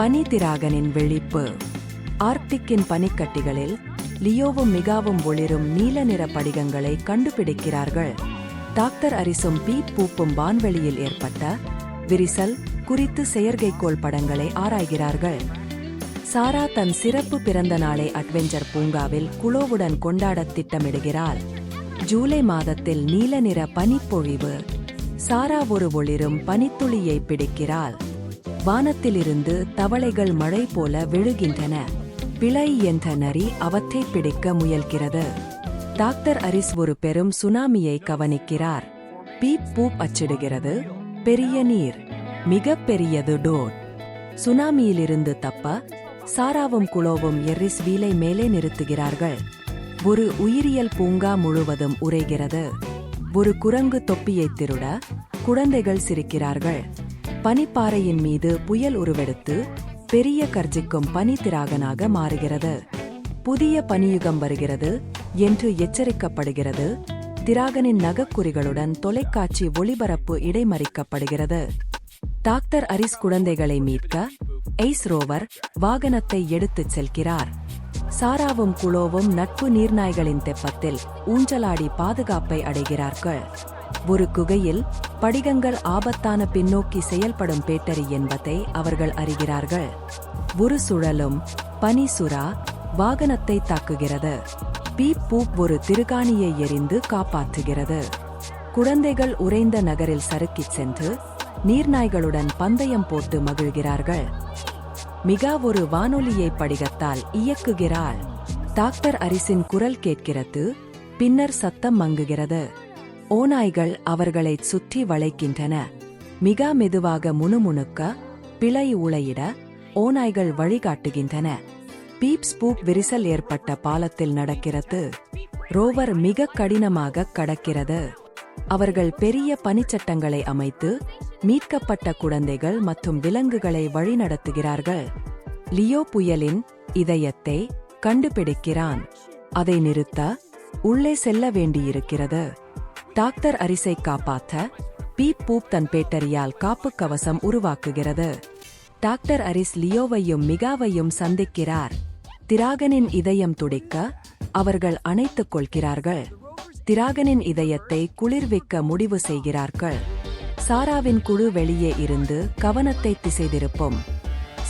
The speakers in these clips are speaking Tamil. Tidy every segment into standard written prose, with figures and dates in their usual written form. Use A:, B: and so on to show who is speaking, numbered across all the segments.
A: பனித்திராகனின் விழிப்பு. ஆர்க்டிக்கின் பனிக்கட்டிகளில் லியோவும் மிகாவும் ஒளிரும் நீல நிற படிகங்களை கண்டுபிடிக்கிறார்கள். டாக்டர் அரிசும் பீப் பூப்பும் வான்வெளியில் ஏற்பட்ட விரிசல் குறித்து செயற்கைக்கோள் படங்களை ஆராய்கிறார்கள். சாரா தன் சிறப்பு பிறந்த நாளை அட்வென்ச்சர் பூங்காவில் குளோவுடன் கொண்டாடத் திட்டமிடுகிறாள். ஜூலை மாதத்தில் நீல நிற பனிப்பொழிவு. சாரா ஒரு ஒளிரும் பனித்துளியை பிடிக்கிறாள். வானத்திலிருந்து தவளைகள் மழை போல விழுகின்றன. பிழை என்ற நரி அவற்றை பிடிக்க முயல்கிறது. டாக்டர் அரிஸ் ஒரு பெரும் சுனாமியை கவனிக்கிறார். பீப் பூப் அச்சிடுகிறது. பெரிய நீர். மிகப் பெரியது டோட். சுனாமியிலிருந்து தப்ப சாராவும் குளோவும் எர்ரிஸ் வீலை மேலே நிறுத்துகிறார்கள். ஒரு உயிரியல் பூங்கா முழுவதும் உறைகிறது. ஒரு குரங்கு தொப்பியை திருட குழந்தைகள் சிரிக்கிறார்கள். பனிப்பாறையின் மீது புயல் உருவெடுத்து பெரிய கர்ஜிக்கும் பனித்திராகனாக மாறுகிறது. புதிய பனியுகம் வருகிறது என்று எச்சரிக்கப்படுகிறது. திராகனின் நகக்குறிகளுடன் தொலைக்காட்சி ஒளிபரப்பு இடைமறிக்கப்படுகிறது. டாக்டர் அரிஸ் குழந்தைகளை மீட்க ஐஸ் ரோவர் வாகனத்தை எடுத்துச் செல்கிறார். சாராவும் குளோவும் நட்பு நீர்நாய்களின் தெப்பத்தில் ஊஞ்சலாடி பாதுகாப்பை அடைகிறார்கள். ஒரு குகையில் படிகங்கள் ஆபத்தான பின்னோக்கி செயல்படும் பேட்டரி என்பதை அவர்கள் அறிகிறார்கள். ஒரு சுழலும் பனி சுறா வாகனத்தை தாக்குகிறது. பீப் பூப் ஒரு திருகாணியை எறிந்து காப்பாற்றுகிறது. குழந்தைகள் உறைந்த நகரில் சறுக்கிச் சென்று நீர்நாய்களுடன் பந்தயம் போட்டு மகிழ்கிறார்கள். மிகா ஒரு வானொலியை படிகத்தால் இயக்குகிறாள். டாக்டர் அரிசின் குரல் கேட்கிறது. பின்னர் சத்தம் மங்குகிறது. ஓநாய்கள் அவர்களைச் சுற்றி வளைக்கின்றன. மிகா மெதுவாக முணுமுணுக்க பிழை உளையிட ஓநாய்கள் வழிகாட்டுகின்றன. பீப் ஸ்பூப் விரிசல் ஏற்பட்ட பாலத்தில் நடக்கிறது. ரோவர் மிக கடினமாக கடக்கிறது. அவர்கள் பெரிய பனிச்சட்டங்களை அமைத்து மீட்கப்பட்ட குழந்தைகள் மற்றும் விலங்குகளை வழிநடத்துகிறார்கள். லியோ புயலின் இதயத்தை கண்டுபிடிக்கிறான். அதை நிறுத்த உள்ளே செல்ல வேண்டியிருக்கிறது. டாக்டர் அரிசை காப்பாற்ற பீப் பூப் தன் பேட்டரியால் காப்பு கவசம் உருவாக்குகிறது. டாக்டர் அரிஸ் லியோவையும் மிகாவையும் சந்திக்கிறார். திராகனின் இதயம் துடிக்க அவர்கள் அணைத்துக் கொள்கிறார்கள். திராகனின் இதயத்தை குளிர்விக்க முடிவு செய்கிறார்கள். சாராவின் குழு வெளியே இருந்து கவனத்தை திசை திருப்பும்.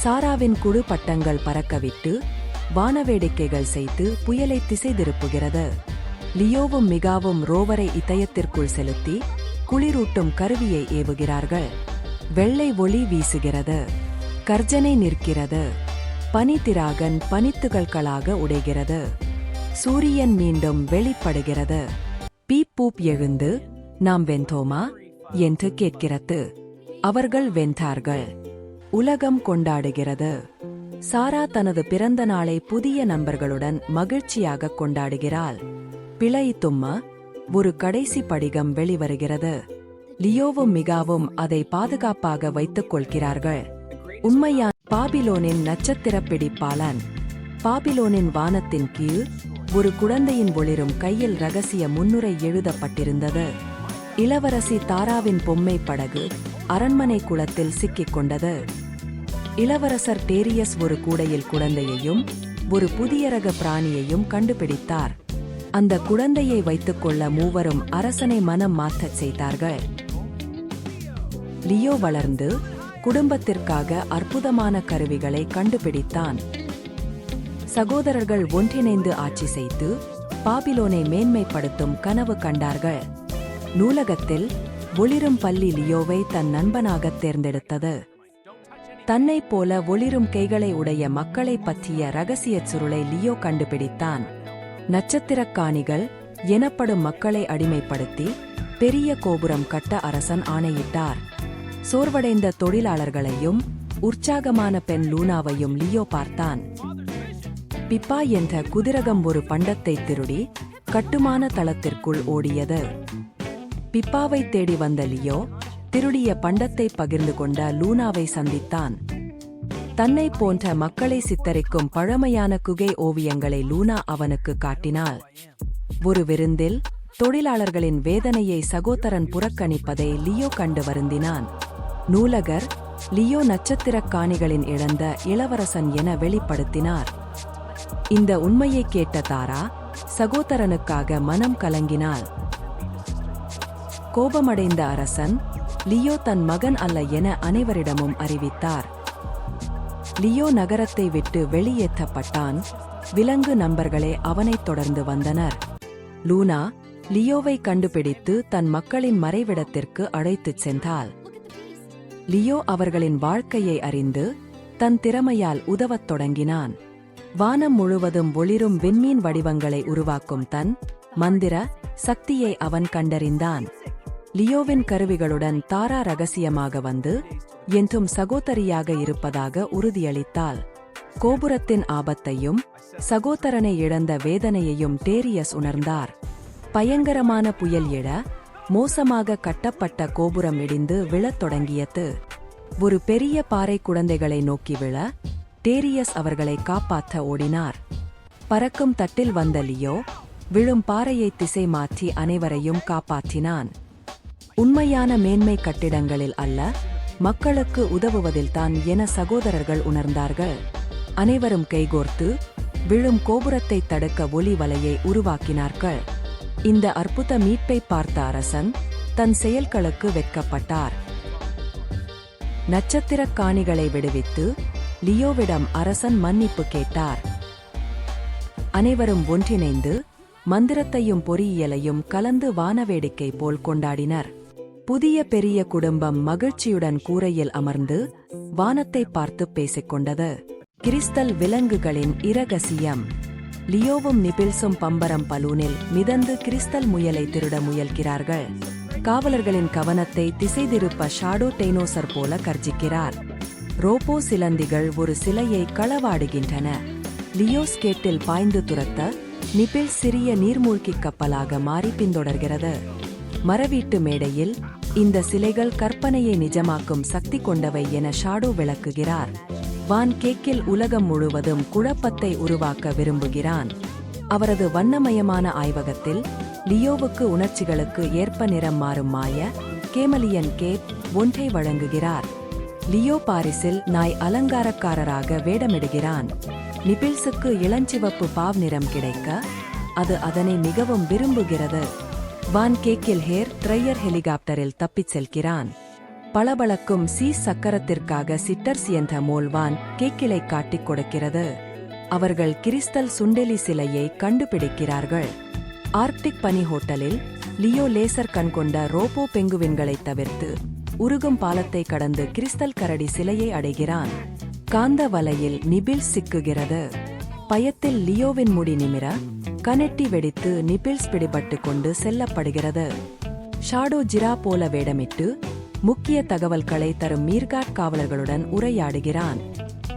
A: சாராவின் குழு பட்டங்கள் பறக்கவிட்டு வானவேடிக்கைகள் செய்து புயலை திசை திருப்புகிறது. லியோவும் மிகாவும் ரோவரை இதயத்திற்குள் செலுத்தி குளிரூட்டும் கருவியை ஏவுகிறார்கள். வெள்ளை ஒளி வீசுகிறது. கர்ஜனை நிற்கிறது. பனித்திராகன் பனித்துகள்களாக உடைகிறது. சூரியன் மீண்டும் வெளிப்படுகிறது. பீப் பூப் எழுந்து நாம் வென்றோமா என்று கேட்கிறது. அவர்கள் வென்றார்கள். உலகம் கொண்டாடுகிறது. சாரா தனது பிறந்த நாளை புதிய நண்பர்களுடன் மகிழ்ச்சியாக கொண்டாடுகிறாள். பிழை தும்ம ஒரு கடைசி படிகம் வெளிவருகிறது. லியோவும் மிகாவும் அதை பாதுகாப்பாக வைத்துக் கொள்கிறார்கள். உண்மையான பாபிலோனின் நட்சத்திர பிடிப்பாளன். பாபிலோனின் வானத்தின் கீழ் ஒரு குழந்தையின் ஒளிரும் கையில் ரகசிய முன்னுரை எழுதப்பட்டிருந்தது. இளவரசி தாராவின் பொம்மை படகு அரண்மனை குளத்தில் சிக்கிக் கொண்டது. இளவரசர் டேரியஸ் ஒரு கூடையில் குழந்தையையும் ஒரு புதிய ரக பிராணியையும் கண்டுபிடித்தார். அந்த குழந்தையை வைத்துக்கொள்ள மூவரும் அரசனை மனம் மாற்றச் செய்தார்கள். லியோ வளர்ந்து குடும்பத்திற்காக அற்புதமான கருவிகளை கண்டுபிடித்தான். சகோதரர்கள் ஒன்றிணைந்து ஆட்சி செய்து பாபிலோனை மேன்மைப்படுத்தும் கனவு கண்டார்கள். நூலகத்தில் ஒளிரும் பள்ளி லியோவை தன் நண்பனாகத் தேர்ந்தெடுத்தது. தன்னைப் போல ஒளிரும் கைகளை உடைய மக்களைப் பற்றிய ரகசியச் சுருளை லியோ கண்டுபிடித்தான். நட்சத்திரக்காணிகள் எனப்படும் மக்களை அடிமைப்படுத்தி பெரிய கோபுரம் கட்ட அரசன் ஆணையிட்டார். சோர்வடைந்த தொழிலாளர்களையும் உற்சாகமான பெண் லூனாவையும் லியோ பார்த்தான். பிப்பா என்ற குதிரகம் ஒரு பண்டத்தை திருடி கட்டுமான தளத்திற்குள் ஓடியது. பிப்பாவை தேடி வந்த லியோ திருடிய பண்டத்தை பகிர்ந்து கொண்ட லூனாவை சந்தித்தான். தன்னை போன்ற மக்களை சித்தரிக்கும் பழமையான குகை ஓவியங்களை லூனா அவனுக்கு காட்டினாள். ஒரு விருந்தில் தொழிலாளர்களின் வேதனையை சகோதரன் புறக்கணிப்பதை லியோ கண்டு வருந்தினான். நூலகர் லியோ நட்சத்திரக் காணிகளின் இழந்த இளவரசன் என வெளிப்படுத்தினார். இந்த உண்மையை கேட்ட தாரா சகோதரனுக்காக மனம் கலங்கினாள். கோபமடைந்த அரசன் லியோ தன் மகன் அல்ல என அனைவரிடமும் அறிவித்தார். லியோ நகரத்தை விட்டு வெளியேற்றப்பட்டான். விலங்கு நண்பர்களே அவனைத் தொடர்ந்து வந்தனர். லூனா லியோவை கண்டுபிடித்து தன் மக்களின் மறைவிடத்திற்கு அழைத்துச் சென்றாள். லியோ அவர்களின் வாழ்க்கையை அறிந்து தன் திறமையால் உதவத் தொடங்கினான். வானம் முழுவதும் ஒளிரும் விண்மீன் வடிவங்களை உருவாக்கும் தன் மந்திர சக்தியை அவன் கண்டறிந்தான். லியோவின் கருவிகளுடன் தாரா ரகசியமாக வந்து என்றும் சகோதரியாக இருப்பதாக உறுதியளித்தாள். கோபுரத்தின் ஆபத்தையும் சகோதரனை இழந்த வேதனையையும் டேரியஸ் உணர்ந்தார். பயங்கரமான புயல் எழ மோசமாக கட்டப்பட்ட கோபுரம் இடிந்து விழத் தொடங்கியது. ஒரு பெரிய பாறை குழந்தைகளை நோக்கி விழ டேரியஸ் அவர்களை காப்பாற்ற ஓடினார். பறக்கும் தட்டில் வந்த லியோ விழும் பாறையை திசை மாற்றி அனைவரையும் காப்பாற்றினான். உண்மையான மேன்மை கட்டிடங்களில் அல்ல, மக்களுக்கு உதவுவதில்தான் என சகோதரர்கள் உணர்ந்தார்கள். அனைவரும் கைகோர்த்து விழும் கோபுரத்தை தடுக்க ஒளி வலையை உருவாக்கினார்கள். இந்த அற்புத மீட்பை பார்த்த அரசன் தன் செயல்களுக்கு வெட்கப்பட்டார். நட்சத்திரக் காணிகளை விடுவித்து லியோவிடம் அரசன் மன்னிப்பு கேட்டார். அனைவரும் ஒன்றிணைந்து மந்திரத்தையும் பொறியியலையும் கலந்து வானவேடிக்கை போல் கொண்டாடினர். புதிய பெரிய குடும்பம் மகிழ்ச்சியுடன் கூரையில் அமர்ந்து வானத்தை பார்த்து பேசிக்கொண்டது. கிறிஸ்டல் விலங்குகளின் இரகசியம். லியோவும் நிபில்ஸும் பம்பரம் பலூனில் மிதந்து கிறிஸ்டல் முயலை திருட முயல்கிறார்கள். காவலர்களின் கவனத்தை திசை திருப்ப ஷாடோ டைனோசர் போல கர்ஜிக்கிறார். ரோபோ சிலந்திகள் ஒரு சிலையை களவாடுகின்றன. லியோ ஸ்கேட்டில் பாய்ந்து துரத்த நிபில் சிறிய நீர்மூழ்கி கப்பலாக மாறி பின்தொடர்கிறது. மரவீட்டு மேடையில் இந்த சிலைகள் கற்பனையை நிஜமாக்கும் சக்தி கொண்டவை என ஷாடோ விளக்குகிறார். வான் கேக்கில் உலகம் முழுவதும் குழப்பத்தை உருவாக்க விரும்புகிறான். அவரது வண்ணமயமான ஆய்வகத்தில் லியோவுக்கு உணர்ச்சிகளுக்கு ஏற்ப நிறம் மாறும் மாய கேமலியன் கேப் ஒன்றை வழங்குகிறார். லியோ பாரிஸில் நாய் அலங்காரக்காரராக வேடமிடுகிறான். நிபில்ஸுக்கு இளஞ்சிவப்பு பாவ் நிறம் கிடைக்க அது அதனை மிகவும் விரும்புகிறது. வான் கேக்கில் ஹேர் ட்ரையர் ஹெலிகாப்டரில் தப்பிச் செல்கிறான். பளபளக்கும் சீஸ் சக்கரத்திற்காக சிட்டர்ஸ் என்ற மோல்வான் கேக்கிலை காட்டிக் கொடுக்கிறது. அவர்கள் கிறிஸ்டல் சுண்டெலி சிலையை கண்டுபிடிக்கிறார்கள். ஆர்க்டிக் பனி ஹோட்டலில் லியோ லேசர் கண் கொண்ட ரோபோ பெங்குவின்களை தவிர்த்து உருகும் பாலத்தை கடந்து கிறிஸ்டல் கரடி சிலையை அடைகிறான். காந்த வலையில் நிபில்ஸ் சிக்குகிறது. பயத்தில் லியோவின் முடி நிமிர கனெட்டி வெடித்து நிபில்ஸ் பிடிபட்டு கொண்டு செல்லப்படுகிறது. ஷாடோ ஜிரா போல வேடமிட்டு முக்கிய தகவல்களை தரும் மீர்காட் காவலர்களுடன் உரையாடுகிறான்.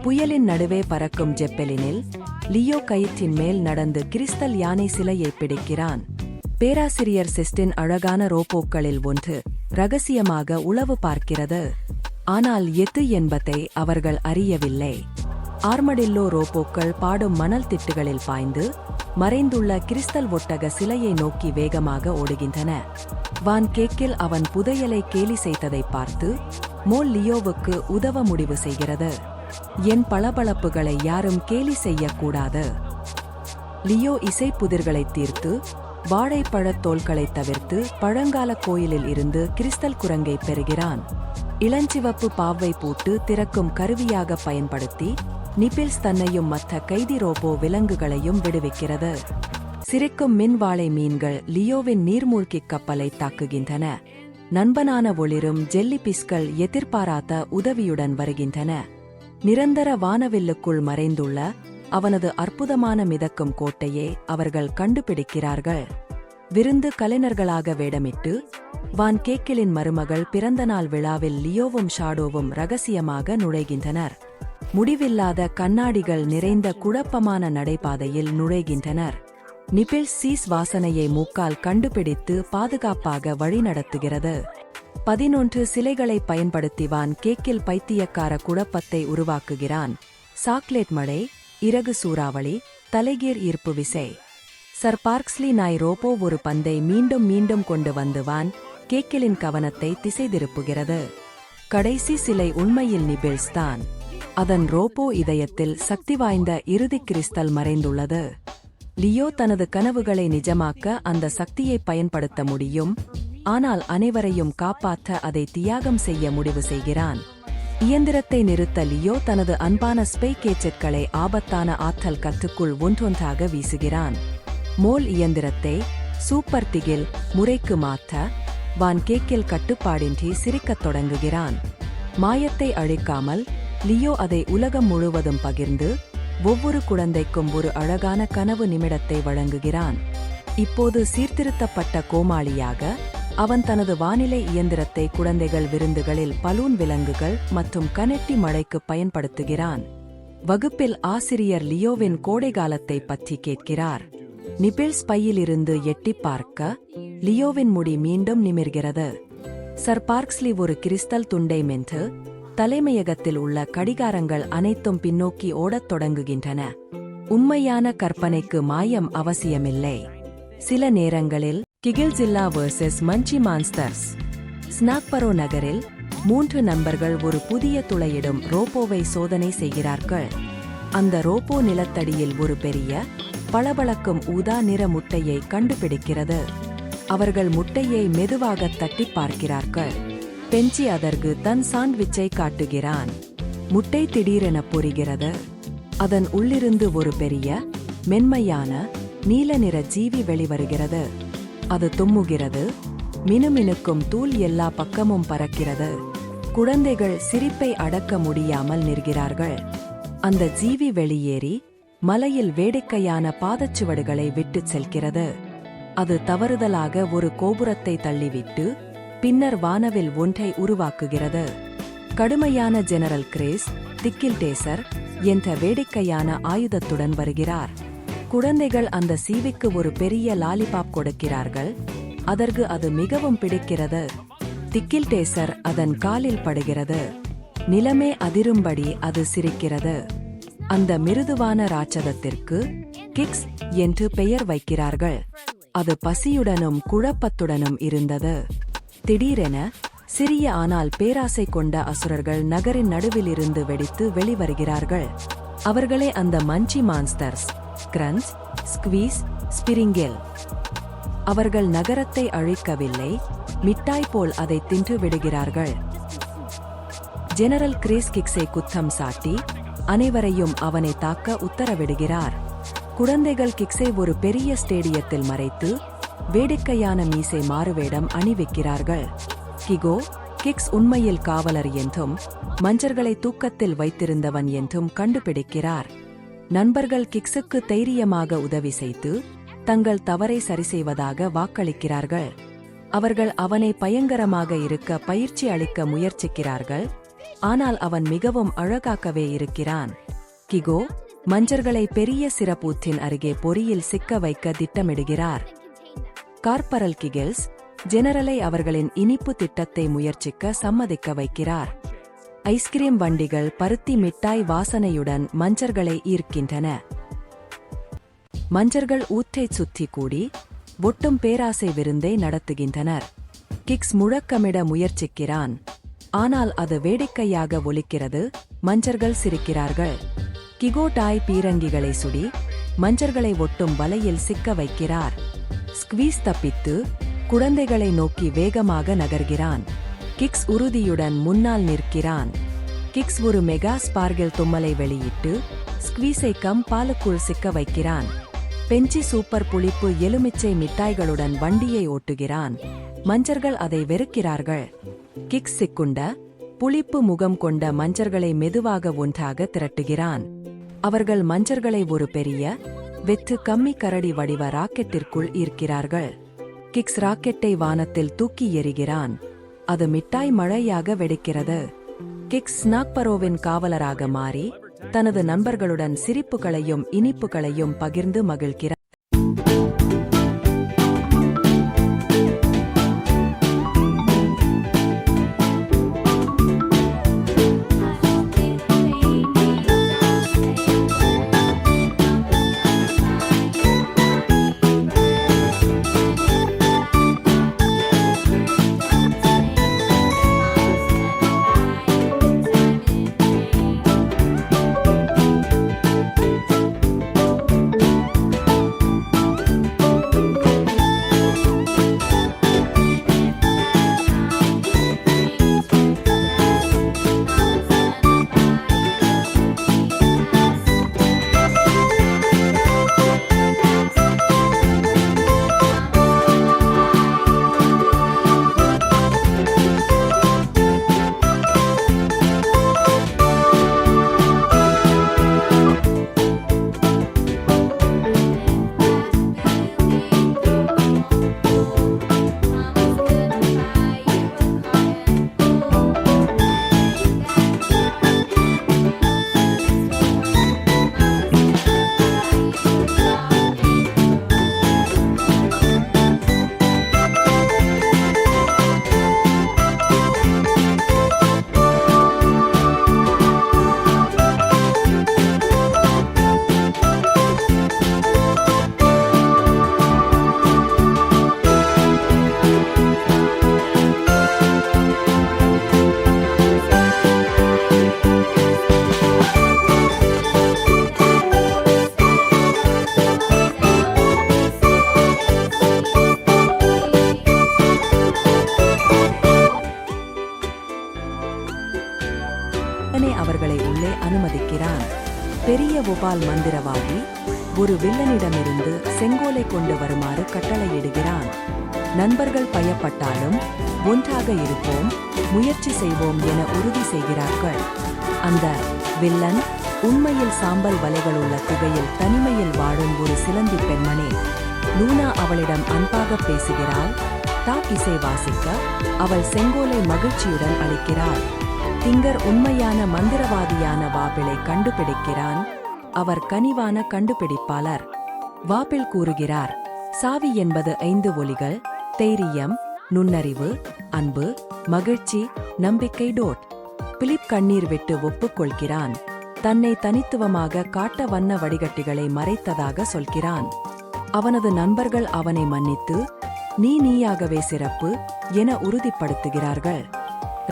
A: புயலின் நடுவே பறக்கும் ஜெப்பெலினில் லியோ கயிற்றின் மேல் நடந்து கிறிஸ்டல் யானை சிலையை பிடிக்கிறான். பேராசிரியர் சிஸ்டின் அழகான ரோபோக்களில் ஒன்று ரகசியமாக உளவு பார்க்கிறது. ஆனால் எது என்பதை அவர்கள் அறியவில்லை. ஆர்மடில்லோ ரோபோக்கள் பாடும் மணல் திட்டுகளில் பாய்ந்து மறைந்துள்ள கிறிஸ்டல் ஒட்டக சிலையை நோக்கி வேகமாக ஓடுகின்றன. வான் கேக்கில் அவன் புதையலை கேலி செய்ததை பார்த்து மோல் லியோவுக்கு உதவ முடிவு செய்கிறது. என் பளபளப்புகளை யாரும் கேலி செய்யக்கூடாது. லியோ இசை புதிர்களை தீர்த்து வாழைப்பழத் தோல்களை தவிர்த்து பழங்கால கோயிலில் இருந்து கிறிஸ்டல் குரங்கை பெறுகிறான். இளஞ்சிவப்பு பாவை பூட்டு திறக்கும் கருவியாக பயன்படுத்தி நிபில்ஸ் தன்னையும் மற்ற கைதி ரோபோ விலங்குகளையும் விடுவிக்கிறது. சிரிக்கும் மின்வாழை மீன்கள் லியோவின் நீர்மூழ்கி கப்பலை தாக்குகின்றன. நண்பனான ஒளிரும் ஜெல்லிபிஸ்கள் எதிர்பாராத உதவியுடன் வருகின்றன. நிரந்தர வானவில்லுக்குள் மறைந்துள்ள அவனது அற்புதமான மிதக்கும் கோட்டையே அவர்கள் கண்டுபிடிக்கிறார்கள். விருந்து கலைஞர்களாக வேடமிட்டு வான் கேக்கிலின் மருமகள் பிறந்தநாள் விழாவில் லியோவும் ஷாடோவும் ரகசியமாக நுழைகின்றனர். முடிவில்லாத கண்ணாடிகள் நிறைந்த குழப்பமான நடைபாதையில் நுழைகின்றனர். நிபில்ஸ் சீஸ் வாசனையை மூக்கால் கண்டுபிடித்து பாதுகாப்பாக வழிநடத்துகிறது. 11 சிலைகளை பயன்படுத்தி வான் கேக்கில் பைத்தியக்கார குழப்பத்தை உருவாக்குகிறான். சாக்லேட் மழை, இறகு சூறாவளி, தலைகீர் ஈர்ப்பு விசை. சர் பார்க்ஸ்லி நாய் ரோபோ ஒரு பந்தை மீண்டும் மீண்டும் கொண்டு வந்து வான் கேக்கிலின் கவனத்தை திசை திருப்புகிறது. கடைசி சிலை உண்மையில் நிபிள்ஸ் தான். அதன் ரோபோ இதயத்தில் சக்தி வாய்ந்த இறுதி கிறிஸ்டல் மறைந்துள்ளது. லியோ தனது கனவுகளை நிஜமாக்க அந்த சக்தியை பயன்படுத்த முடியும், ஆனால் அனைவரையும் காப்பாற்ற அதை தியாகம் செய்ய முடிவு செய்கிறான். இயந்திரத்தை நிறுத்த லியோ தனது அன்பான ஸ்பை கேச்சட்களை ஆபத்தான ஆற்றல் கற்றுக்குள் ஒன்றொன்றாக வீசுகிறான். மோல் இயந்திரத்தை சூப்பர் திகில் முறைக்கு மாற்ற வான் கேக்கில் கட்டுப்பாடின்றி சிரிக்கத் தொடங்குகிறான். மாயத்தை அழிக்காமல் லியோ அதை உலகம் முழுவதும் பகிர்ந்து ஒவ்வொரு குழந்தைக்கும் ஒரு அழகான கனவு நிமிடத்தை வழங்குகிறான். இப்போது சீர்திருத்தப்பட்ட கோமாளியாக அவன் தனது வானிலை இயந்திரத்தை குழந்தைகள் விருந்துகளில் பலூன் விலங்குகள் மற்றும் கனெட்டி மழைக்கு பயன்படுத்துகிறான். வகுப்பில் ஆசிரியர் லியோவின் கோடைகாலத்தை பற்றி கேட்கிறார். நிபிள்ஸ் பையிலிருந்து எட்டிப் பார்க்க லியோவின் முடி மீண்டும் நிமிர்கிறது. சர் பார்க்ஸ்லி ஒரு கிறிஸ்டல் துண்டை மென்று தலைமையகத்தில் உள்ள கடிகாரங்கள் அனைத்தும் பின்னோக்கி ஓடத் தொடங்குகின்றன. உண்மையான கற்பனைக்கு மாயம் அவசியமில்லை. சில நேரங்களில் கிகில்ஜில்லா vs மஞ்சி மான்ஸ்டர்ஸ். ஸ்னாக்பரோ நகரில் 3 நண்பர்கள் ஒரு புதிய துளையிடும் ரோபோவை சோதனை செய்கிறார்கள். அந்த ரோபோ நிலத்தடியில் ஒரு பெரிய பளபளக்கும் ஊதா நிற முட்டையை கண்டுபிடிக்கிறது. அவர்கள் முட்டையை மெதுவாக தட்டிப் பார்க்கிறார்கள். பெஞ்சி அதற்கு தன் சாண்ட்விச்சை காட்டுகிறான். முட்டை திடீரென பொரிகிறது. அதன் உள்ளிருந்து ஒரு பெரிய மென்மையான நீல நிற ஜீவி வெளிவருகிறது. அது தும்முகிறது. மினுமினுக்கும் தூள் எல்லா பக்கமும் பறக்கிறது. குழந்தைகள் சிரிப்பை அடக்க முடியாமல் நிற்கிறார்கள். அந்த ஜீவி வெளியேறி மலையில் வேடிக்கையான பாதச்சுவடுகளை விட்டுச் செல்கிறது. அது தவறுதலாக ஒரு கோபுரத்தை தள்ளிவிட்டு பின்னர் வானவில் ஒன்றை உருவாக்குகிறது. கடுமையான ஜெனரல் கிரேஸ் திக்கில்டேசர் என்ற வேடிக்கையான ஆயுதத்துடன் வருகிறார். குழந்தைகள் அந்த சீவிக்கு ஒரு பெரிய லாலிபாப் கொடுக்கிறார்கள். அதற்கு அது மிகவும் பிடிக்கிறது. திக்கில்டேசர் அதன் காலில் படுகிறது. நிலமே அதிரும்படி அது சிரிக்கிறது. அந்த மிருதுவான ராட்சதத்திற்கு கிக்ஸ் என்று பெயர் வைக்கிறார்கள். அது பசியுடனும் குழப்பத்துடனும் இருந்தது. திடீரென சிறிய ஆனால் பேராசை கொண்ட அசுரர்கள் நகரின் நடுவிலிருந்து வெடித்து வெளிவருகிறார்கள். அவர்களே அந்த மஞ்சி மான்ஸ்டர்ஸ், கிரன்ச், ஸ்குவீஸ், ஸ்பிரிங்கெல். அவர்கள் நகரத்தை அழிக்கவில்லை, மிட்டாய் போல் அதை தின்று விடுகிறார்கள். ஜெனரல் கிரேஸ் கிக்ஸை குற்றம் சாட்டி அனைவரையும் அவனை தாக்க உத்தரவிடுகிறார். குழந்தைகள் கிக்ஸை ஒரு பெரிய ஸ்டேடியத்தில் மறைத்து வேடிக்கையான மீசை மாறுவேடம் அணிவிக்கிறார்கள். கிகோ கிக்ஸ் உண்மையில் காவலர் என்றும் மஞ்சர்களை தூக்கத்தில் வைத்திருந்தவன் என்றும் கண்டுபிடிக்கிறார். நண்பர்கள் கிக்ஸுக்கு தைரியமாக உதவி செய்து தங்கள் தவறை சரிசெய்வதாக வாக்களிக்கிறார்கள். அவர்கள் அவனை பயங்கரமாக இருக்க பயிற்சி அளிக்க முயற்சிக்கிறார்கள். ஆனால் அவன் மிகவும் அழகாகவே இருக்கிறான். கிகோ மஞ்சர்களை பெரிய சிறப்பூற்றின் அருகே பொறியில் சிக்க வைக்க திட்டமிடுகிறார். கார்பரல் கிகில்ஸ் ஜெனரலை அவர்களின் இனிப்பு திட்டத்தை முயற்சிக்க சம்மதிக்க வைக்கிறார். ஐஸ்கிரீம் வண்டிகள் பருத்தி மிட்டாய் வாசனையுடன் மஞ்சர்களை ஈர்க்கின்றன. மஞ்சர்கள் ஊற்றைச் சுற்றி கூடி ஒட்டும் பேராசை விருந்தை நடத்துகின்றனர். கிக்ஸ் முழக்கமிட முயற்சிக்கிறான். ஆனால் அது வேடிக்கையாக ஒலிக்கிறது. மஞ்சர்கள் சிரிக்கிறார்கள். கிகோடாய் பீரங்கிகளை சுடி மஞ்சர்களை ஒட்டும் வலையில் சிக்க வைக்கிறார். ஸ்குவீஸ் தப்பித்து குழந்தைகளை நோக்கி வேகமாக நகர்கிறான். கிக்ஸ் உறுதியுடன் முன்னால் நிற்கிறான். கிக்ஸ் ஒரு மெகா ஸ்பார்கில் தும்மலை வெளியிட்டு ஸ்குவீஸை பாலுக்குள் சிக்க வைக்கிறான். பெஞ்சி சூப்பர் புளிப்பு எலுமிச்சை மிட்டாய்களுடன் வண்டியை ஓட்டுகிறான். மஞ்சர்கள் அதை வெறுக்கிறார்கள். கிக்ஸ் சிக்குண்ட புளிப்பு முகம் கொண்ட மஞ்சர்களை மெதுவாக ஒன்றாக திரட்டுகிறான். அவர்கள் மஞ்சர்களை ஒரு பெரிய வெற்று கம்மி கரடி வடிவ ராக்கெட்டிற்குள் ஈர்க்கிறார்கள். கிக்ஸ் ராக்கெட்டை வானத்தில் தூக்கி எறிகிறான். அது மிட்டாய் மழையாக வெடிக்கிறது. கிக்ஸ் ஸ்னாக்பரோவின் காவலராக மாறி தனது நண்பர்களுடன் சிரிப்புகளையும் இனிப்புகளையும் பகிர்ந்து மகிழ்கிறார். அழைக்கிறான். பெரிய ஒபால் மந்திரவாதி ஒரு வில்லனிடமிருந்து செங்கோலை கொண்டு வருமாறு கட்டளையிடுகிறான். நண்பர்கள் பயப்பட்டாலும் ஒன்றாக இருப்போம், முயற்சி செய்வோம் என உறுதி செய்கிறார்கள். அந்த வில்லன் உண்மையில் சாம்பல் வலைகளுள்ள குகையில் தனிமையில் வாழும் ஒரு சிலந்தி பெண்மணி. லூனா அவளிடம் அன்பாக பேசுகிறாள். டாக் இசை வாசிக்க அவள் செங்கோலை மகிழ்ச்சியுடன் அளிக்கிறாள். திங்கர் உண்மையான மந்திரவாதியான வாபிளை கண்டுபிடிக்கிறான். அவர் கனிவான கண்டுபிடிப்பாளர். வாபிள் கூறுகிறார், சாவி என்பது 5 ஒலிகள்: தைரியம், நுண்ணறிவு, அன்பு, மகிழ்ச்சி, நம்பிக்கை. பிலிப் கண்ணீர் விட்டு ஒப்புக்கொள்கிறான். தன்னை தனித்துவமாக காட்ட வண்ண வடிகட்டிகளை மறைத்ததாக சொல்கிறான். அவனது நண்பர்கள் அவனை மன்னித்து நீயாகவே சிறப்பு என உறுதிப்படுத்துகிறார்கள்.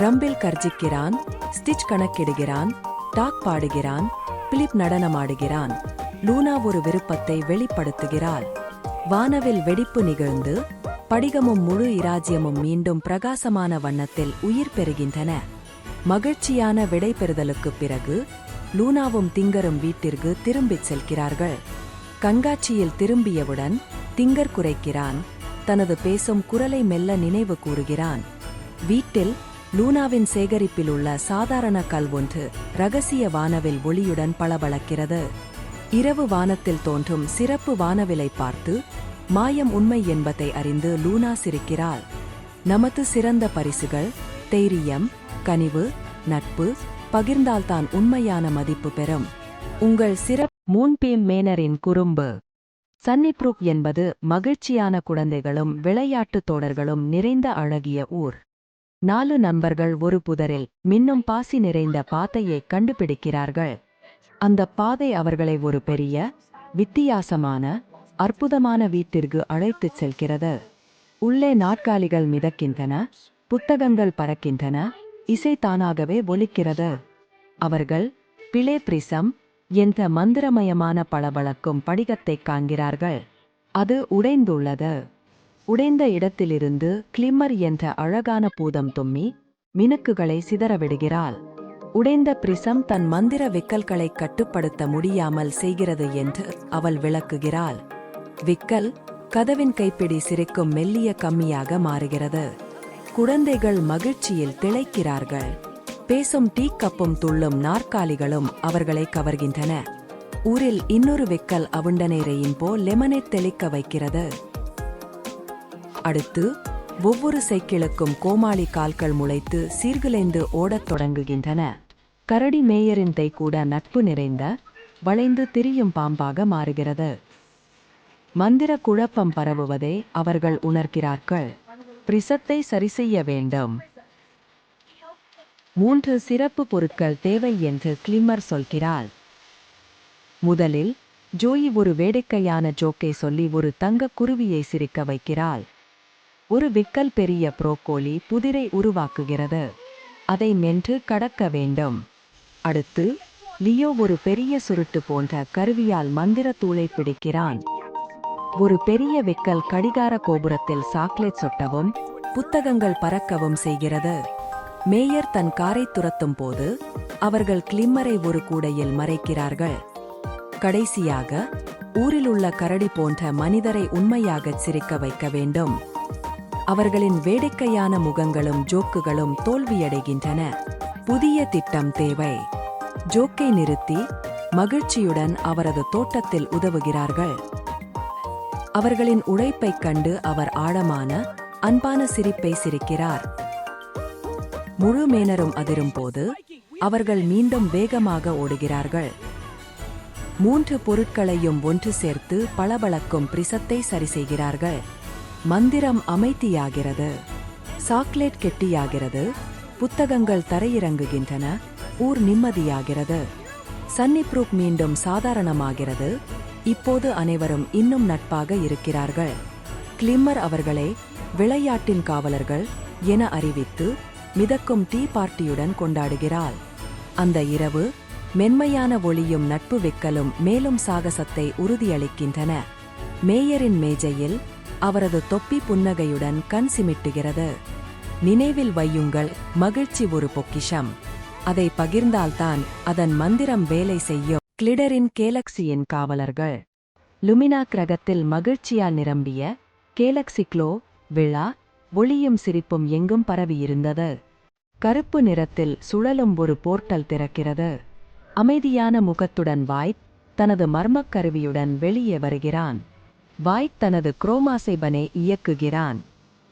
A: ரம்பில் கர்ஜிக்கிறான், ஸ்டிச் கணக்கிடுகிறான், டாக் பாடுகிறான், பிலிப் நடனமாடுகிறான். லூனா ஒரு விருப்பத்தை வெளிப்படுத்துகிறாள். வானவில் வெடிப்பு நிகழ்ந்து படிகமும் முழு இராஜ்யமும் மீண்டும் பிரகாசமான வண்ணத்தில் உயிர் பெறுகின்றன. மகிழ்ச்சியான விடைபெறுதலுக்குப் பிறகு லூனாவும் திங்கரும் வீட்டிற்கு திரும்பிச் செல்கிறார்கள். கண்காட்சியில் திரும்பியவுடன் திங்கர் குறைக்கிறான். தனது பேசும் குரலை மெல்ல நினைவு கூறுகிறான். வீட்டில் லூனாவின் சேகரிப்பில் உள்ள சாதாரண கல் ஒன்று ரகசிய வானவில் ஒளியுடன் பளபளக்கிறது. இரவு வானத்தில் தோன்றும் சிறப்பு வானவிலை பார்த்து மாயம் உண்மை என்பதை அறிந்து லூனா சிரிக்கிறாள். நமது சிறந்த பரிசுகள் தைரியம், கனிவு, நட்பு பகிர்ந்தால்தான் உண்மையான மதிப்பு பெறும். உங்கள் சிறப்பு. மூன்பீம் மேனரின் குறும்பு. சன்னிப்ரூக் என்பது மகிழ்ச்சியான குழந்தைகளும் விளையாட்டுத் தோடர்களும் நிறைந்த அழகிய ஊர். 4 நண்பர்கள் ஒரு புதரில் மின்னும் பாசி நிறைந்த பாதையை கண்டுபிடிக்கிறார்கள். அந்த பாதை அவர்களை ஒரு பெரிய, வித்தியாசமான, அற்புதமான வீட்டிற்கு அழைத்துச் செல்கிறது. உள்ளே நாற்காலிகள் மிதக்கின்றன, புத்தகங்கள் பறக்கின்றன, இசை தானாகவே ஒலிக்கிறது. அவர்கள் பிளே பிரிசம் என்ற மந்திரமயமான பளபளக்கும் படிகத்தைக் காண்கிறார்கள். அது உடைந்துள்ளது. உடைந்த இடத்திலிருந்து கிளிம்மர் என்ற அழகான பூதம் தும்மி மினுக்குகளை சிதறவிடுகிறாள். உடைந்த பிரிசம் தன் மந்திர விக்கல்களை கட்டுப்படுத்த முடியாமல் செய்கிறது என்று அவள் விளக்குகிறாள். விக்கல் கதவின் கைப்பிடி சிரிக்கும் மெல்லிய கம்மியாக மாறுகிறது. குழந்தைகள் மகிழ்ச்சியில் திளைக்கிறார்கள். பேசும் டீ கப்பும் துள்ளும் நாற்காலிகளும் அவர்களை கவர்கின்றன. ஊரில் இன்னொரு விக்கல் அவுண்டனேரையின் போல் லெமனேட் தெளிக்க வைக்கிறது. அடுத்து ஒவ்வொரு சைக்கிளுக்கும் கோமாளி கால்கள் முளைத்து சீர்குலைந்து ஓடத் தொடங்குகின்றன. கரடி மேயரின் தை கூட நட்பு நிறைந்த வளைந்து திரியும் பாம்பாக மாறுகிறது. மந்திர குழப்பம் பரவுவதை அவர்கள் உணர்கிறார்கள். பிரிசத்தை சரிசெய்ய வேண்டும். 3 சிறப்பு பொருட்கள் தேவை என்று கிளிம்மர் சொல்கிறாள். முதலில் ஜோயி ஒரு வேடிக்கையான ஜோக்கை சொல்லி ஒரு தங்க குருவியை சிரிக்க வைக்கிறாள். ஒரு விக்கல் பெரிய புரோக்கோலி புதிரை உருவாக்குகிறது. அதை மென்று கடக்க வேண்டும். அடுத்து லியோ ஒரு பெரிய சுருட்டு போன்ற கருவியால் மந்திர தூளை பிடிக்கிறான். ஒரு பெரிய விக்கல் கடிகார கோபுரத்தில் சாக்லேட் சொட்டவும் புத்தகங்கள் பறக்கவும் செய்கிறது. மேயர் தன் காரை துரத்தும் போது அவர்கள் கிளிம்மரை ஒரு கூடையில் மறைக்கிறார்கள். கடைசியாக ஊரிலுள்ள கரடி போன்ற மனிதரை உண்மையாகச் சிரிக்க வைக்க வேண்டும். அவர்களின் வேடிக்கையான முகங்களும் ஜோக்குகளும் தோல்வியடைகின்றன. புதிய திட்டம் தேவை. ஜோக்கை நிறுத்தி மகிழ்ச்சியுடன் அவரது தோட்டத்தில் உதவுகிறார்கள். அவர்களின் உழைப்பைக் கண்டு அவர் ஆழமான, அன்பான சிரிப்பை சிரிக்கிறார். முழு மேனரும் அதிரும் போது அவர்கள் மீண்டும் வேகமாக ஓடுகிறார்கள். 3 பொருட்களையும் ஒன்று சேர்த்து பளபளக்கும் பிரிசத்தை சரிசெய்கிறார்கள். மந்திரம் அமைதியாகிறது. சாக்லேட் கெட்டியாகிறது. புத்தகங்கள் தரையிறங்குகின்றன. ஊர் நிம்மதியாகிறது. சன்னிப்ரூக் மீண்டும் சாதாரணமாகிறது. இப்போது அனைவரும் இன்னும் நட்பாக இருக்கிறார்கள். கிளிம்மர் அவர்களை விளையாட்டின் காவலர்கள் என அறிவித்து மிதக்கும் டீ பார்ட்டியுடன் கொண்டாடுகிறாள். அந்த இரவு மென்மையான ஒளியும் நட்பு விக்கலும் மேலும் சாகசத்தை உறுதியளிக்கின்றன. மேயரின் மேஜையில் அவரது தொப்பி புன்னகையுடன் கண் சிமிட்டுகிறது. நினைவில் வையுங்கள், மகிழ்ச்சி ஒரு பொக்கிஷம். அதை பகிர்ந்தால்தான் அதன் மந்திரம் வேலை செய்யும். கிளிடரின் கேலக்சியின் காவலர்கள். லுமினா கிரகத்தில் மகிழ்ச்சியால் நிரம்பிய கேலக்சி க்ளோ விழா ஒளியும் சிரிப்பும் எங்கும் பரவியிருந்தது. கருப்பு நிறத்தில் சுழலும் ஒரு போர்ட்டல் திறக்கிறது. அமைதியான முகத்துடன் வாய்ட் தனது மர்மக் கருவியுடன் வெளியே வருகிறான். வாய்ட் தனது குரோமாசைபனை இயக்குகிறான்.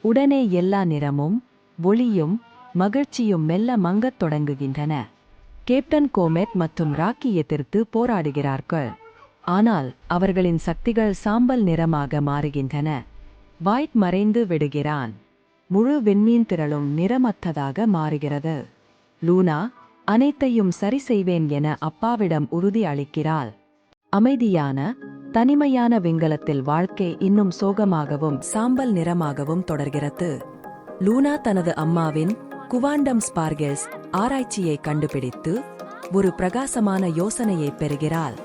A: உடனே எல்லா நிறமும் ஒளியும் மகிழ்ச்சியும் மெல்ல மங்கத் தொடங்குகின்றன. கேப்டன் கோமெட் மற்றும் ராக்கி எதிர்த்து போராடுகிறார்கள். ஆனால் அவர்களின் சக்திகள் சாம்பல் நிறமாக மாறுகின்றன. வாய்ட் மறைந்து விடுகிறான். முழு விண்மீன் திரளும் நிறமற்றதாக மாறுகிறது. லூனா அனைத்தையும் சரி செய்வேன் என அப்பாவிடம் உறுதி அளிக்கிறாள். அமைதியான தனிமையான விண்கலத்தில் வாழ்க்கை இன்னும் சோகமாகவும் சாம்பல் நிறமாகவும் தொடர்கிறது. லூனா தனது அம்மாவின் குவாண்டம் ஸ்பார்கெல்ஸ் ஆராய்ச்சியை கண்டுபிடித்து ஒரு பிரகாசமான யோசனையை பெறுகிறாள்.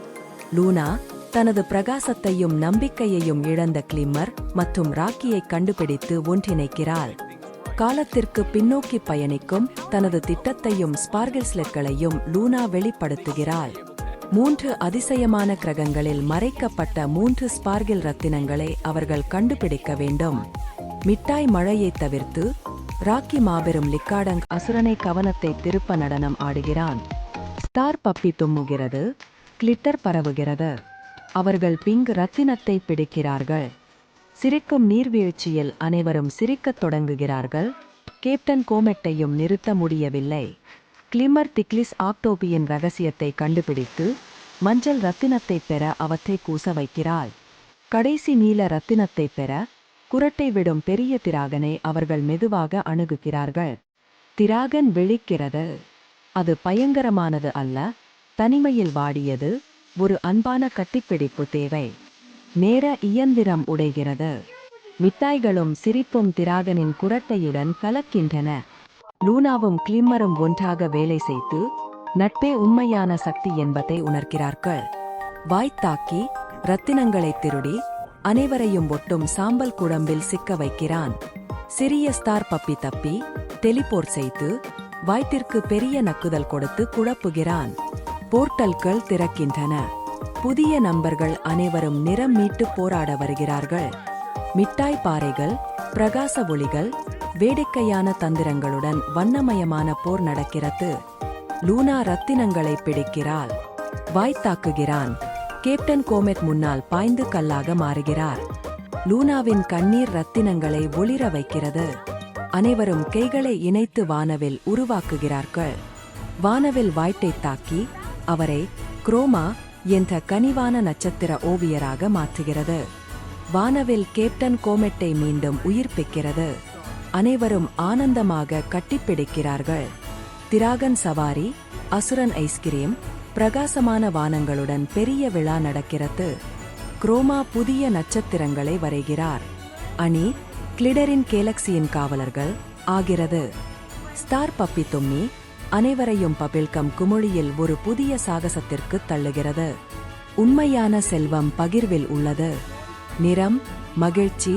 A: லூனா தனது பிரகாசத்தையும் நம்பிக்கையையும் இழந்த கிளிம்மர் மற்றும் ராக்கியை கண்டுபிடித்து ஒன்றிணைக்கிறாள். காலத்திற்கு பின்னோக்கி பயணிக்கும் தனது திட்டத்தையும் ஸ்பார்கெல்ஸ்லெட்களையும் லூனா வெளிப்படுத்துகிறாள். 3 அதிசயமான கிரகங்களில் மறைக்கப்பட்ட 3 ஸ்பார்கில் ரத்தினங்களை அவர்கள் கண்டுபிடிக்க வேண்டும். மிட்டாய் மழையை தவிர்த்து ராக்கி மாபெரும் லிக்காடங் அசுரனை கவனத்தை திருப்ப நடனம் ஆடுகிறான். ஸ்டார் பப்பி தும்முகிறது. கிளிட்டர் பரவுகிறது. அவர்கள் பிங்க் ரத்தினத்தை பிடிக்கிறார்கள். சிரிக்கும் நீர்வீழ்ச்சியில் அனைவரும் சிரிக்கத் தொடங்குகிறார்கள். கேப்டன் கோமெட்டையும் நிறுத்த முடியவில்லை. கிளிமர் திக்லிஸ் ஆக்டோபியின் ரகசியத்தை கண்டுபிடித்து மஞ்சள் ரத்தினத்தை பெற அவற்றை கூச வைக்கிறாள். கடைசி நீல ரத்தினத்தை பெற குரட்டை விடும் பெரிய திராகனை அவர்கள் மெதுவாக அணுகுகிறார்கள். திராகன் விழிக்கிறது. அது பயங்கரமானது அல்ல, தனிமையில் வாடியது. ஒரு அன்பான கட்டிப்பிடிப்பு தேவை. நேர இயந்திரம் உடைகிறது. மிட்டாய்களும் சிரிப்பும் திராகனின் குரட்டையுடன் கலக்கின்றன. லூனாவும் கிளிம்மரும் ஒன்றாக வேலை செய்து நட்பே உண்மையான சக்தி என்பதை உணர்கிறார்கள். வாய்த் தாக்கி ரத்தினங்களை திருடி அனைவரையும் ஒட்டும் சாம்பல் குழம்பில் சிக்க வைக்கிறான். சிறிய ஸ்டார் பப்பி தப்பி டெலிபோர்ட் செய்து வாய்த்திற்கு பெரிய நக்குதல் கொடுத்து குழப்புகிறான். போர்ட்டல்கள் திறக்கின்றன. புதிய நண்பர்கள் அனைவரும் நிறம் மீட்டு போராட வருகிறார்கள். மிட்டாய் பாறைகள், பிரகாச ஒளிகள், வேடிக்கையான தந்திரங்களுடன் வண்ணமயமான போர் நடக்கிறது. லூனா ரத்தினங்களை பிடிக்கிறாள். வாய்த் தாக்குகிறான். கேப்டன் கோமெட் முன்னால் பாய்ந்து கல்லாக மாறுகிறார். லூனாவின் கண்ணீர் ரத்தினங்களை ஒளிர வைக்கிறது. அனைவரும் கைகளை இணைத்து வானவில் உருவாக்குகிறார்கள். வானவில் வாய்ட்டை தாக்கி அவரை குரோமா என்ற கனிவான நட்சத்திர ஓவியராக மாற்றுகிறது. வானவில் கேப்டன் கோமெட்டை மீண்டும் உயிர்ப்பிக்கிறது. அனைவரும் ஆனந்தமாக கட்டிப்பிடிக்கிறார்கள். திராகன் சவாரி, அசுரன் ஐஸ்கிரீம், பிரகாசமான வானங்களுடன் பெரிய விழா நடக்கிறது. குரோமா புதிய நட்சத்திரங்களை வரைகிறார். அணி கிளிடரின் கேலக்சியின் காவலர்கள் ஆகிறது. ஸ்டார் பப்பி தும்மி அனைவரையும் பபிள்கம் குமிழியில் ஒரு புதிய சாகசத்திற்கு தள்ளுகிறது. உண்மையான செல்வம் பகிர்வில் உள்ளது. நிறம், மகிழ்ச்சி,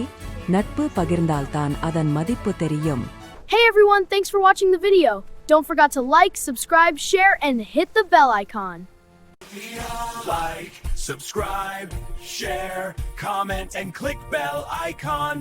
A: நட்பு பகிர்ந்தால்தான் அதன் மதிப்பு தெரியும்.
B: Hey everyone, thanks for watching the video. Don't forget to like, subscribe, share, and hit the bell icon.
C: Like, subscribe, share, comment, and click bell icon.